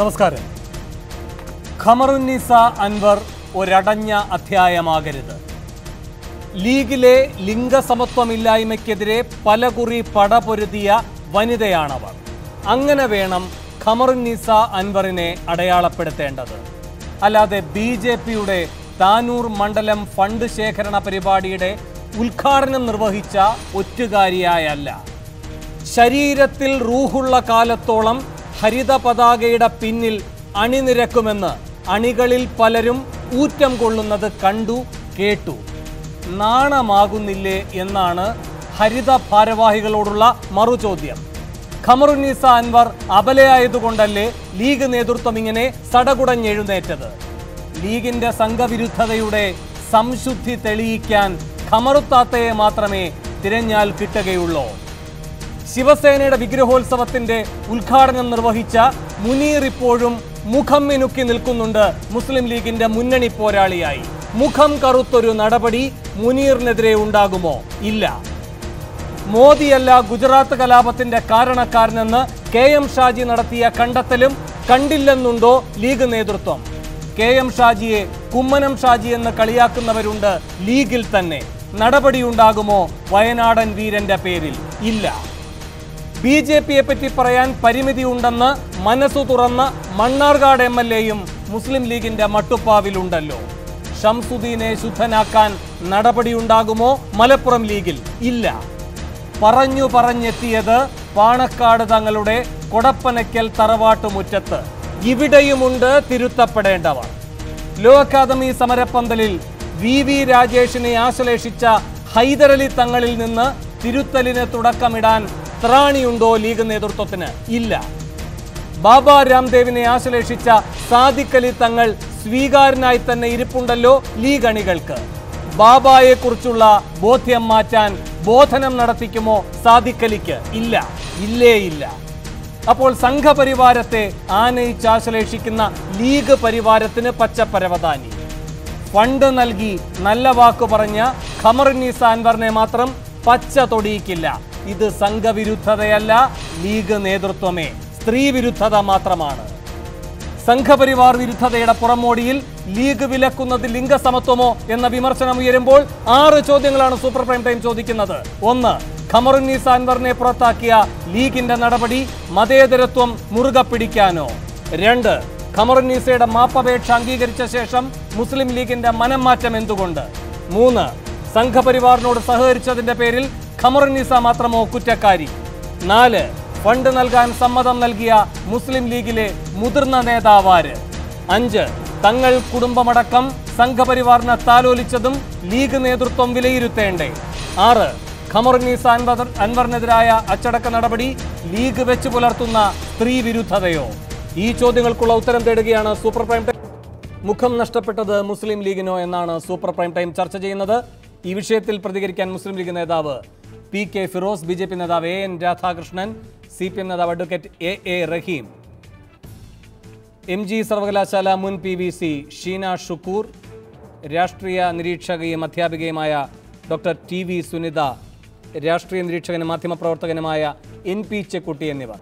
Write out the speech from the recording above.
നമസ്കാരം. ഖമറുന്നിസ അൻവർ ഒരടഞ്ഞ അധ്യായമാകരുത്. ലീഗിലെ ലിംഗസമത്വമില്ലായ്മയ്ക്കെതിരെ പലകുറി പടപൊരുതിയ വനിതയാണവർ. അങ്ങനെ വേണം ഖമറുന്നിസ അൻവറിനെ അടയാളപ്പെടുത്തേണ്ടത്. അല്ലാതെ BJPയുടെ താനൂർ മണ്ഡലം ഫണ്ട് ശേഖരണ പരിപാടിയുടെ ഉദ്ഘാടനം നിർവഹിച്ച ഒറ്റുകാരിയായല്ല. ശരീരത്തിൽ റൂഹുള്ള കാലത്തോളം ഹരിത പതാകയുടെ പിന്നിൽ അണിനിരക്കുമെന്ന് അണികളിൽ പലരും ഊറ്റം കൊള്ളുന്നത് കണ്ടു കേട്ടു. നാണമാകുന്നില്ലേ എന്നാണ് ഹരിത ഭാരവാഹികളോടുള്ള മറുചോദ്യം. ഖമറുന്നിസ അൻവർ അബലയായതുകൊണ്ടല്ലേ ലീഗ് നേതൃത്വം ഇങ്ങനെ സടകുടഞ്ഞെഴുന്നേറ്റത്? ലീഗിന്റെ സംഘവിരുദ്ധതയുടെ സംശുദ്ധി തെളിയിക്കാൻ ഖമറുത്താത്തയെ മാത്രമേ തിരഞ്ഞാൽ കിട്ടുകയുള്ളൂ. ശിവസേനയുടെ വിഗ്രഹോത്സവത്തിന്റെ ഉദ്ഘാടനം നിർവഹിച്ച മുനീർ ഇപ്പോഴും മുഖം മിനുക്കി നിൽക്കുന്നുണ്ട് മുസ്ലിം ലീഗിന്റെ മുന്നണി പോരാളിയായി. മുഖം കറുത്തൊരു നടപടി മുനീറിനെതിരെ ഉണ്ടാകുമോ? ഇല്ല. മോദിയല്ല ഗുജറാത്ത് കലാപത്തിന്റെ കാരണക്കാരനെന്ന് KM ഷാജി നടത്തിയ കണ്ടെത്തലും കണ്ടില്ലെന്നുണ്ടോ ലീഗ് നേതൃത്വം? KM ഷാജിയെ കുമ്മനം ഷാജി എന്ന് കളിയാക്കുന്നവരുണ്ട് ലീഗിൽ തന്നെ. നടപടിയുണ്ടാകുമോ വയനാടൻ വീരന്റെ പേരിൽ? ഇല്ല. BJPയെ പറ്റി പറയാൻ പരിമിതി ഉണ്ടെന്ന് മനസ്സു തുറന്ന മണ്ണാർക്കാട് MLAയും മുസ്ലിം ലീഗിന്റെ മട്ടുപ്പാവിലുണ്ടല്ലോ. ഷംസുദ്ദീനെ ശുദ്ധനാക്കാൻ നടപടിയുണ്ടാകുമോ മലപ്പുറം ലീഗിൽ? ഇല്ല. പറഞ്ഞെത്തിയത് പാണക്കാട് തങ്ങളുടെ Kodappanakkal തറവാട്ടുമുറ്റത്ത്. ഇവിടെയുമുണ്ട് തിരുത്തപ്പെടേണ്ടവർ. Law academy സമരപ്പന്തലിൽ VV രാജേഷിനെ ആശ്ലേഷിച്ച Hyderali തങ്ങളിൽ നിന്ന് തിരുത്തലിന് തുടക്കമിടാൻ ത്രാണിയുണ്ടോ ലീഗ് നേതൃത്വത്തിന്? ഇല്ല. ബാബ രാംദേവിനെ ആശ്ലേഷിച്ച സാദിഖ് അലി തങ്ങൾ സ്വീകാരനായി തന്നെ ഇരിപ്പുണ്ടല്ലോ ലീഗ് അണികൾക്ക്. ബാബായെ കുറിച്ചുള്ള ബോധ്യം മാറ്റാൻ ബോധനം നടത്തിക്കുമോ സാദിഖ് അലിക്ക്? ഇല്ല. ഇല്ല. അപ്പോൾ സംഘപരിവാരത്തെ ആനയിച്ചാശ്ലേഷിക്കുന്ന ലീഗ് പരിവാരത്തിന് പച്ചപ്പരവതാനി. ഫണ്ട് നൽകി നല്ല വാക്കു പറഞ്ഞ ഖമറുന്നിസ അൻവറിനെ മാത്രം പച്ച തൊടിയിക്കില്ല. ഇത് സംഘവിരുദ്ധതയല്ല, ലീഗ് നേതൃത്വമേ സ്ത്രീ വിരുദ്ധത മാത്രമാണ്. സംഘപരിവാർ വിരുദ്ധതയുടെ പുറമോടിയിൽ ലീഗ് വിലക്കുന്നത് ലിംഗസമത്വമോ എന്ന വിമർശനം ഉയരുമ്പോൾ 6 ചോദ്യങ്ങളാണ് സൂപ്പർ പ്രൈം ടൈം ചോദിക്കുന്നത്. 1. ഖമറുന്നിസ അൻവറിനെ പുറത്താക്കിയ ലീഗിന്റെ നടപടി മതേതരത്വം മുറുകെ പിടിക്കാനോ? 2. ഖമറുന്നിസയുടെ മാപ്പപേക്ഷ അംഗീകരിച്ച ശേഷം മുസ്ലിം ലീഗിന്റെ മനം മാറ്റം എന്തുകൊണ്ട്? 3. സംഘപരിവാറിനോട് സഹകരിച്ചതിന്റെ പേരിൽ ഖമറുന്നിസ മാത്രമോ കുറ്റക്കാരി? 4. ഫണ്ട് നൽകാൻ സമ്മതം നൽകിയ മുസ്ലിം ലീഗിലെ മുതിർന്ന നേതാവാര്? 5. തങ്ങൾ കുടുംബമടക്കം സംഘപരിവാറിനെ താലോലിച്ചതും ലീഗ് നേതൃത്വം വിലയിരുത്തേണ്ടേ? 6. ഖമറുന്നിസ അൻവറിനെതിരായ അച്ചടക്ക നടപടി ലീഗ് വെച്ച് പുലർത്തുന്ന സ്ത്രീ വിരുദ്ധതയോ? ഈ ചോദ്യങ്ങൾക്കുള്ള ഉത്തരം തേടുകയാണ് സൂപ്പർ പ്രൈം ടൈം. മുഖം നഷ്ടപ്പെട്ടത് മുസ്ലിം ലീഗിനോ എന്നാണ് സൂപ്പർ പ്രൈം ടൈം ചർച്ച ചെയ്യുന്നത്. ഈ വിഷയത്തിൽ പ്രതികരിക്കാൻ മുസ്ലിം ലീഗ് നേതാവ് PK ഫിറോസ്, BJP നേതാവ് AN രാധാകൃഷ്ണൻ, CPM നേതാവ് അഡ്വക്കേറ്റ് AA റഹീം, MG സർവകലാശാല മുൻ PVC ഷീന ഷുക്കൂർ, രാഷ്ട്രീയ നിരീക്ഷകയും അധ്യാപികയുമായ ഡോക്ടർ TV സുനിത, രാഷ്ട്രീയ നിരീക്ഷകനും മാധ്യമപ്രവർത്തകനുമായ NP ചെക്കുട്ടി എന്നിവർ.